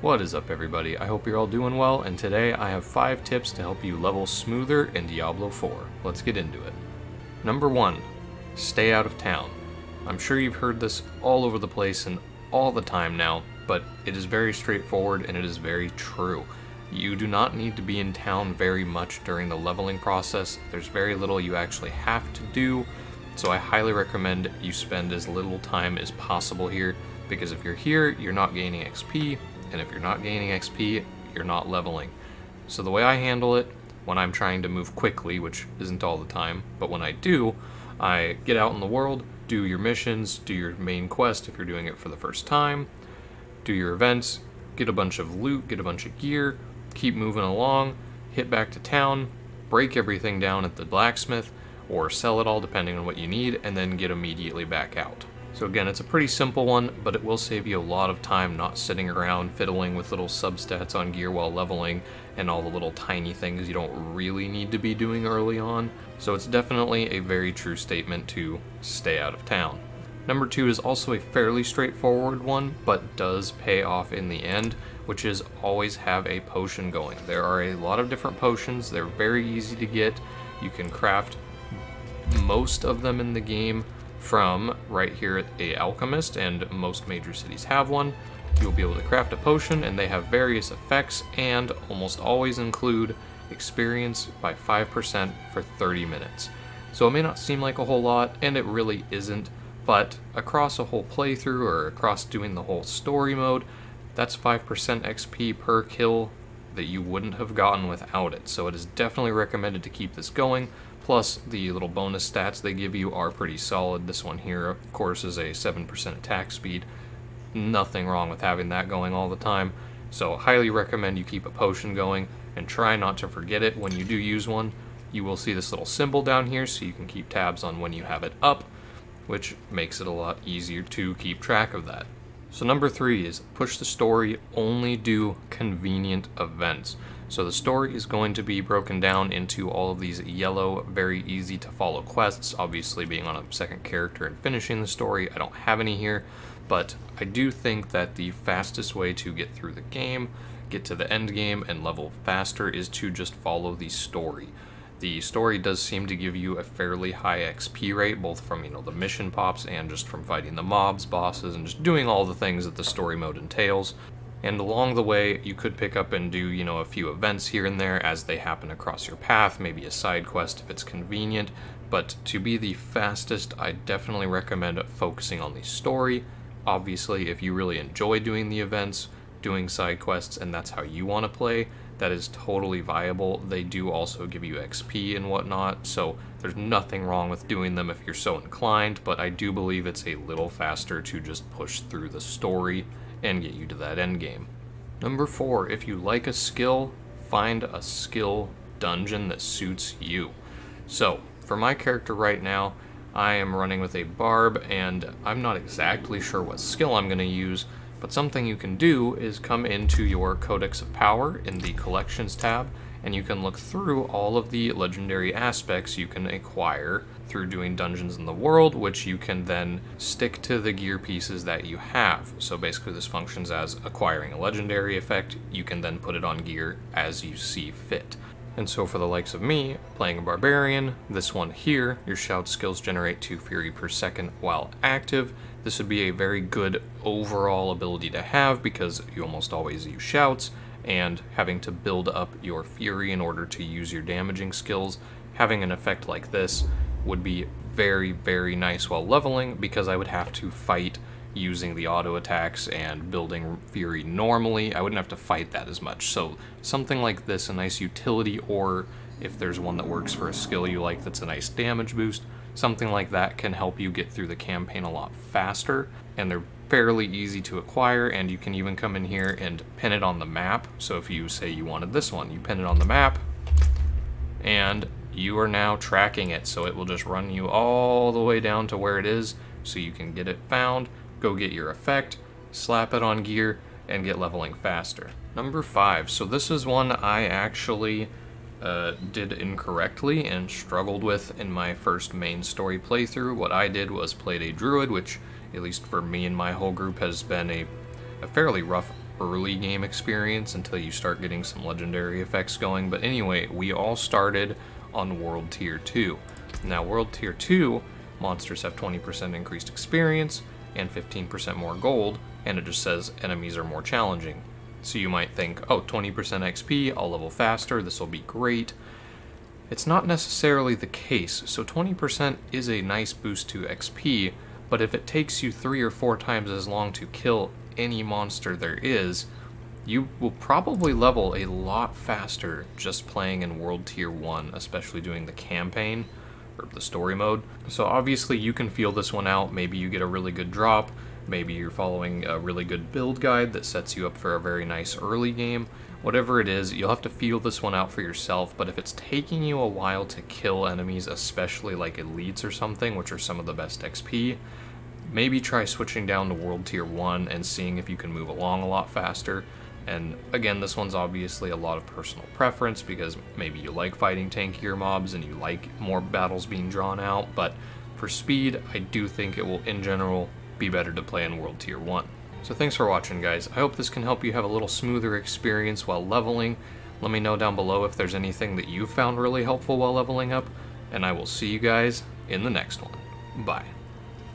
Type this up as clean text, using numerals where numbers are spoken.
What is up, everybody? I hope you're all doing well, and today I have 5 tips to help you level smoother in Diablo 4. Let's get into it. Number 1. Stay out of town. I'm sure you've heard this all over the place and all the time now, but it is very straightforward and it is very true. You do not need to be in town very much during the leveling process. There's very little you actually have to do, so I highly recommend you spend as little time as possible here, because if you're here, you're not gaining XP, and if you're not gaining XP, you're not leveling. So the way I handle it, when I'm trying to move quickly, which isn't all the time, but when I do, I get out in the world, do your missions, do your main quest if you're doing it for the first time, do your events, get a bunch of loot, get a bunch of gear, keep moving along, hit back to town, break everything down at the blacksmith, or sell it all depending on what you need, and then get immediately back out. So again, it's a pretty simple one, but it will save you a lot of time not sitting around fiddling with little substats on gear while leveling and all the little tiny things you don't really need to be doing early on. So it's definitely a very true statement to stay out of town. Number 2 is also a fairly straightforward one, but does pay off in the end, which is always have a potion going. There are a lot of different potions. They're very easy to get. You can craft most of them in the game from right here at a alchemist, and most major cities have one. You'll be able to craft a potion, and they have various effects and almost always include experience by 5% for 30 minutes. So it may not seem like a whole lot, and it really isn't, but across a whole playthrough or across doing the whole story mode, that's 5% XP per kill that you wouldn't have gotten without it. So it is definitely recommended to keep this going. Plus, the little bonus stats they give you are pretty solid. This one here, of course, is a 7% attack speed. Nothing wrong with having that going all the time. So highly recommend you keep a potion going and try not to forget it when you do use one. You will see this little symbol down here so you can keep tabs on when you have it up, which makes it a lot easier to keep track of that. So number 3 is push the story, only do convenient events. So the story is going to be broken down into all of these yellow, very easy to follow quests. Obviously, being on a second character and finishing the story, I don't have any here, but I do think that the fastest way to get through the game, get to the end game, and level faster is to just follow the story. The story does seem to give you a fairly high XP rate, both from, the mission pops and just from fighting the mobs, bosses, and just doing all the things that the story mode entails. And along the way, you could pick up and do, a few events here and there as they happen across your path, maybe a side quest if it's convenient. But to be the fastest, I definitely recommend focusing on the story. Obviously, if you really enjoy doing the events, doing side quests, and that's how you want to play, that is totally viable. They do also give you XP and whatnot, so there's nothing wrong with doing them if you're so inclined, but I do believe it's a little faster to just push through the story and get you to that end game. Number 4, if you like a skill, find a skill dungeon that suits you. So, for my character right now, I am running with a barb, and I'm not exactly sure what skill I'm going to use, but something you can do is come into your Codex of Power in the Collections tab, and you can look through all of the legendary aspects you can acquire through doing dungeons in the world, which you can then stick to the gear pieces that you have. So basically this functions as acquiring a legendary effect. You can then put it on gear as you see fit. And so for the likes of me, playing a barbarian, this one here, your shout skills generate 2 fury per second while active. This would be a very good overall ability to have because you almost always use shouts, and having to build up your fury in order to use your damaging skills, having an effect like this would be very, very nice while leveling, because I would have to fight using the auto attacks and building fury normally. I wouldn't have to fight that as much. So something like this, a nice utility, or if there's one that works for a skill you like that's a nice damage boost, something like that can help you get through the campaign a lot faster, and they're fairly easy to acquire, and you can even come in here and pin it on the map. So if you say you wanted this one, you pin it on the map, and you are now tracking it, so it will just run you all the way down to where it is, so you can get it found, go get your effect, slap it on gear, and get leveling faster. Number 5, so this is one I actually did incorrectly and struggled with in my first main story playthrough. What I did was played a druid, which, at least for me and my whole group, has been a fairly rough early game experience until you start getting some legendary effects going. But anyway, we all started on World Tier 2. Now, World Tier 2, monsters have 20% increased experience and 15% more gold, and it just says enemies are more challenging. So you might think, oh, 20% XP, I'll level faster, this will be great. It's not necessarily the case. So 20% is a nice boost to XP, but if it takes you 3 or 4 times as long to kill any monster there is, you will probably level a lot faster just playing in World Tier 1, especially doing the campaign, or the story mode. So obviously you can feel this one out. Maybe you get a really good drop, maybe you're following a really good build guide that sets you up for a very nice early game. Whatever it is, you'll have to feel this one out for yourself, but if it's taking you a while to kill enemies, especially like elites or something, which are some of the best XP, maybe try switching down to World Tier 1 and seeing if you can move along a lot faster. And again, this one's obviously a lot of personal preference, because maybe you like fighting tankier mobs and you like more battles being drawn out, but for speed, I do think it will, in general, be better to play in World Tier 1. So thanks for watching, guys. I hope this can help you have a little smoother experience while leveling. Let me know down below if there's anything that you found really helpful while leveling up, and I will see you guys in the next one. Bye.